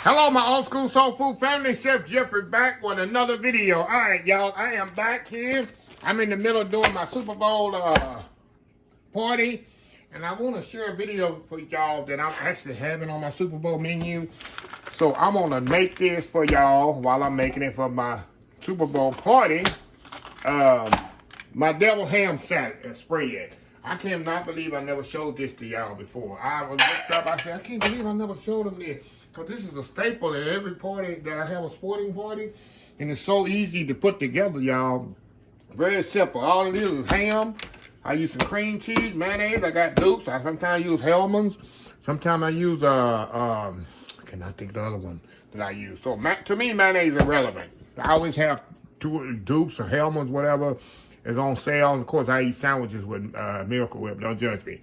Hello, my old school soul food family. Chef Jeffrey back with another video. All right, y'all. I am back here. I'm in the middle of doing my Super Bowl party. And I want to share a video for y'all that I'm actually having on my Super Bowl menu. So I'm going to make this for y'all while I'm making it for my Super Bowl party. My devil ham salad spread. I cannot believe I never showed this to y'all before. I was looked up, I said, I can't believe I never showed them this. Because this is a staple at every party that I have, a sporting party. And it's so easy to put together, y'all. Very simple. All it is ham. I use some cream cheese, mayonnaise. I got dupes. I sometimes use Hellmann's. Sometimes I use, I cannot think the other one that I use. So to me, mayonnaise is irrelevant. I always have two dupes or Hellmann's, whatever is on sale. And of course, I eat sandwiches with Miracle Whip. Don't judge me.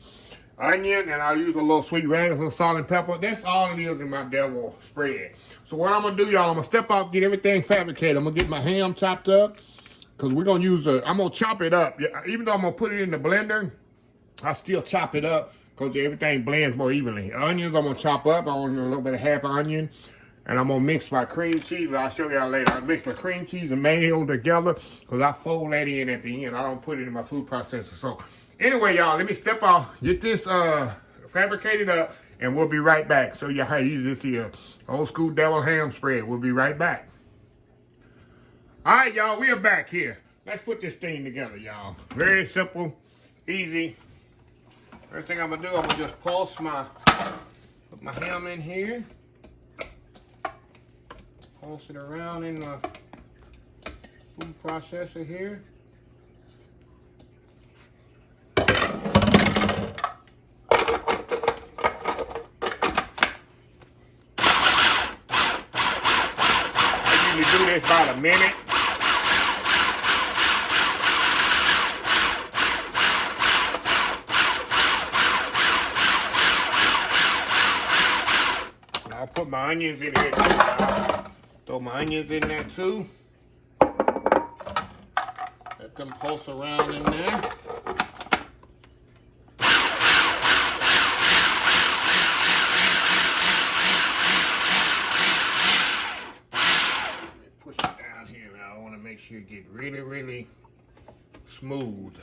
Onion, and I'll use a little sweet radish, a little salt and pepper. That's all it is in my devil spread. So what I'm going to do, y'all, I'm going to step out, get everything fabricated. I'm going to get my ham chopped up, because we're going to use I'm going to chop it up. Even though I'm going to put it in the blender, I still chop it up, because everything blends more evenly. Onions, I'm going to chop up. I want a little bit of half onion, and I'm going to mix my cream cheese. I'll show y'all later. I mix my cream cheese and mayonnaise together, because I fold that in at the end. I don't put it in my food processor. So anyway, y'all, let me step off, get this fabricated up, and we'll be right back. Show you how easy this is. Old school devil ham spread. We'll be right back. All right, y'all, we are back here. Let's put this thing together, y'all. Very simple, easy. First thing I'm gonna do, I'm gonna just put my ham in here. Pulse it around in the food processor here. Do this about a minute. And I'll put my onions in here too. Throw my onions in there too. Let them pulse around in there. Make sure you get really, really smooth.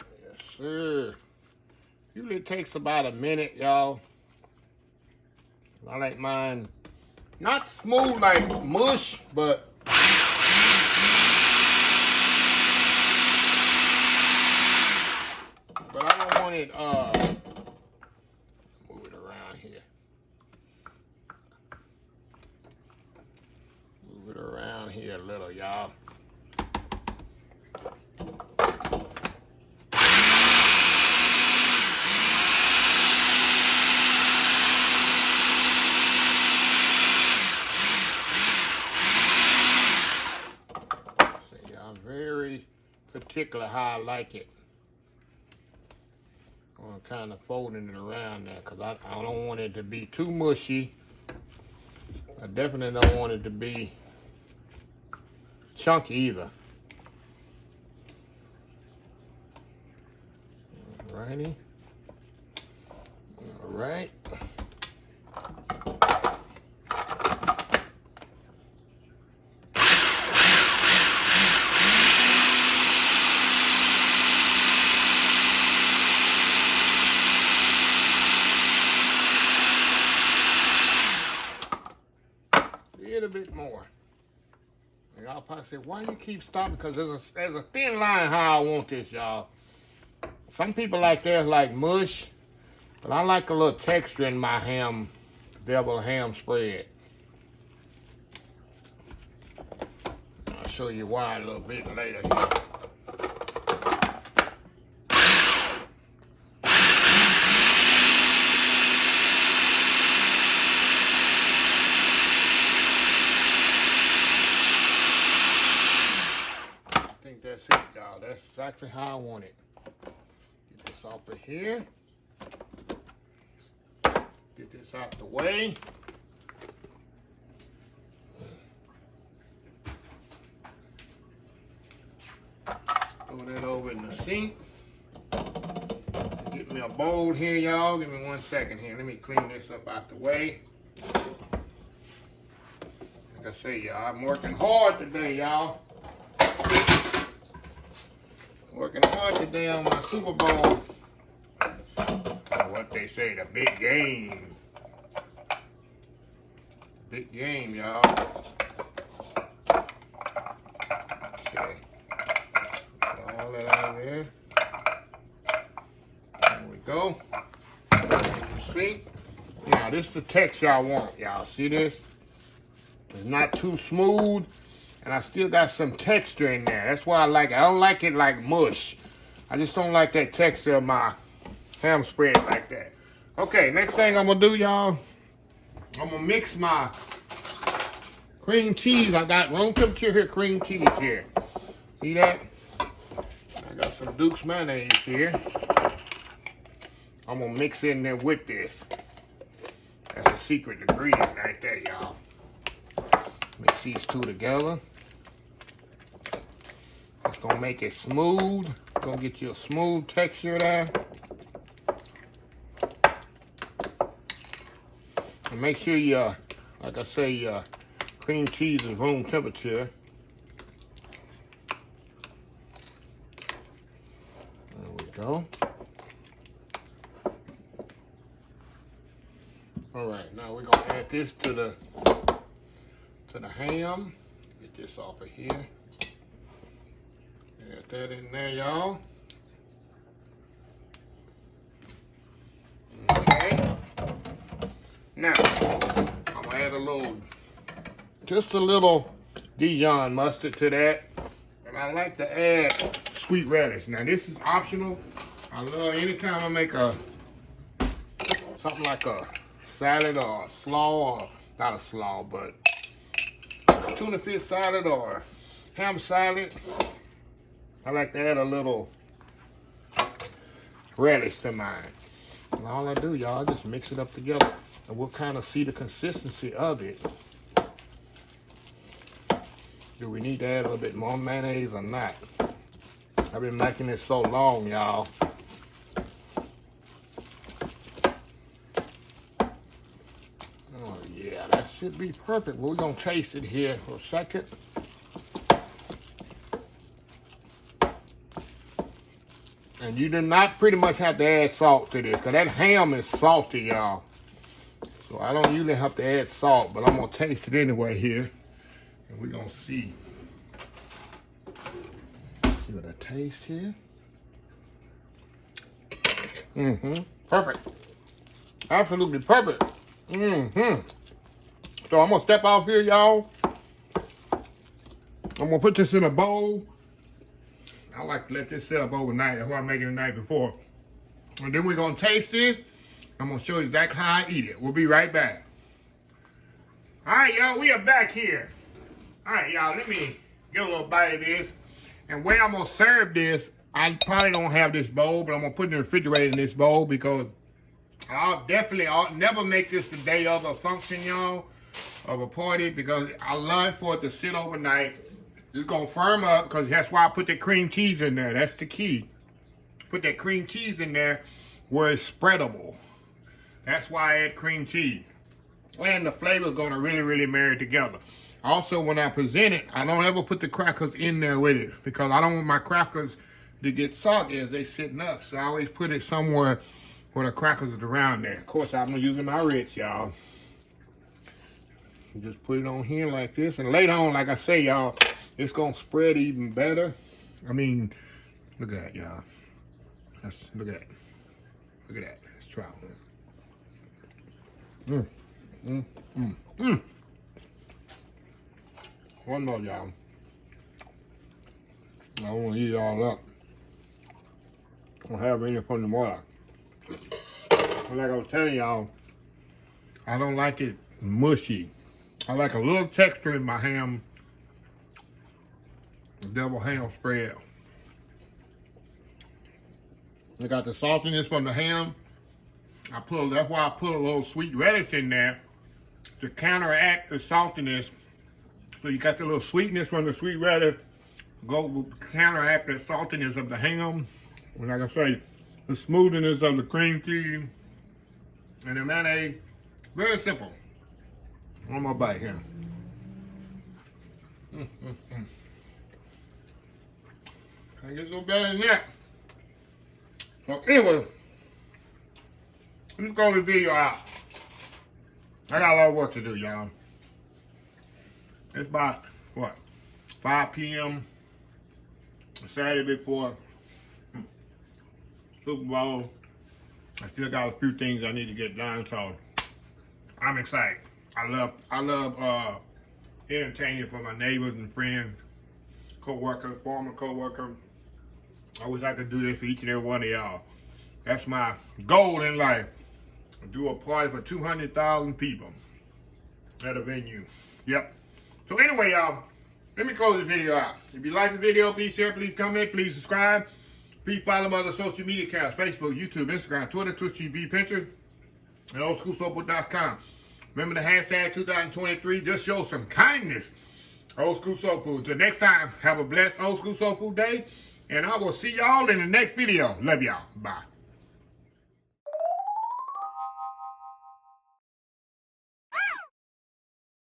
Yes, sir. Usually it takes about a minute, y'all. I like mine not smooth like mush, but I don't want it, move it around here. Move it around here a little, y'all. See, I'm very particular how I like it. I'm kind of folding it around there because I don't want it to be too mushy. I definitely don't want it to be chunky either. Alrighty. All right. A bit more. And y'all probably say, why you keep stopping? Because there's a thin line how I want this, y'all. Some people like theirs like mush, but I like a little texture in my devil ham spread. I'll show you why a little bit later here. That's it, y'all. That's exactly how I want it. Get this off of here. Get this out the way. in the sink. Get me a bowl here, y'all. Give me 1 second here. Let me clean this up out the way. Like I say, y'all, I'm working hard today, y'all. Working hard today on my Super Bowl. What they say, the big game. Big game, y'all. Okay. Put all that out of there. There we go. See? Now, this is the texture I want, y'all. See this? It's not too smooth, and I still got some texture in there. That's why I like it. I don't like it like mush. I just don't like that texture of my ham spread like that. Okay, next thing I'm gonna do, y'all, I'm gonna mix my cream cheese. I got room temperature here, cream cheese here. See that? I got some Duke's mayonnaise here. I'm gonna mix in there with this. That's a secret ingredient right there, y'all. Mix these two together. It's gonna make it smooth. Gonna get you a smooth texture there. And make sure you, like I say, cream cheese is room temperature. There we go. All right, now we're gonna add this to the ham. Get this off of here. Add that in there, y'all. Okay. Now, I'm gonna add just a little Dijon mustard to that. And I like to add sweet relish. Now, this is optional. I love anytime I make something like a salad or a slaw, or not a slaw, but a tuna fish salad or ham salad. I like to add a little relish to mine. And all I do, y'all, just mix it up together. And we'll kind of see the consistency of it. Do we need to add a little bit more mayonnaise or not? I've been making this so long, y'all. Oh, yeah, that should be perfect. We're going to taste it here for a second. And you do not pretty much have to add salt to this, because that ham is salty, y'all. So I don't usually have to add salt, but I'm going to taste it anyway here. And we're going to see. See what I taste here. Perfect. Absolutely perfect. So I'm going to step off here, y'all. I'm going to put this in a bowl. I like to let this sit up overnight. That's why I'm making it the night before. And then we're going to taste this. I'm going to show you exactly how I eat it. We'll be right back. All right, y'all, we are back here. All right, y'all, let me get a little bite of this. And where I'm going to serve this, I probably don't have this bowl, but I'm going to put it in the refrigerator in this bowl because I'll never make this the day of a function, y'all, of a party, because I love for it to sit overnight. It's going to firm up, because that's why I put the cream cheese in there. That's the key. Put that cream cheese in there where it's spreadable. That's why I add cream cheese. And the flavor is going to really, really marry together. Also, when I present it, I don't ever put the crackers in there with it, because I don't want my crackers to get soggy as they sitting up. So I always put it somewhere where the crackers are around there. Of course, I'm using my Ritz, y'all. Just put it on here like this. And later on, like I say, y'all, it's going to spread even better. I mean, look at that, y'all. Look at that. Look at that. Let's try one. One more, y'all. I don't want to eat it all up. I don't have any from the water. But like I was telling y'all, I don't like it mushy. I like a little texture in my ham, double ham spread. I got the saltiness from the ham. That's why I put a little sweet relish in there to counteract the saltiness. So you got the little sweetness from the sweet relish go counteract the saltiness of the ham. And like I say, the smoothness of the cream cheese and the mayonnaise. Very simple. One more bite here. Can't get no better than that. So anyway, let's go this video out. I got a lot of work to do, y'all. It's about, what, 5 p.m. Saturday before Super Bowl. I still got a few things I need to get done, so I'm excited. I love entertaining for my neighbors and friends, co-workers, former co-workers. I wish I could do this for each and every one of y'all. That's my goal in life. Do a party for 200,000 people at a venue. Yep. So anyway, y'all, let me close this video out. If you like the video, please share, please comment, please subscribe. Please follow my other social media accounts: Facebook, YouTube, Instagram, Twitter, Twitch TV, Pinterest, and oldschoolsoulfood.com. Remember the hashtag 2023. Just show some kindness. Old School Soul Food. Till next time, have a blessed Old School Soul Food day. And I will see y'all in the next video. Love y'all. Bye.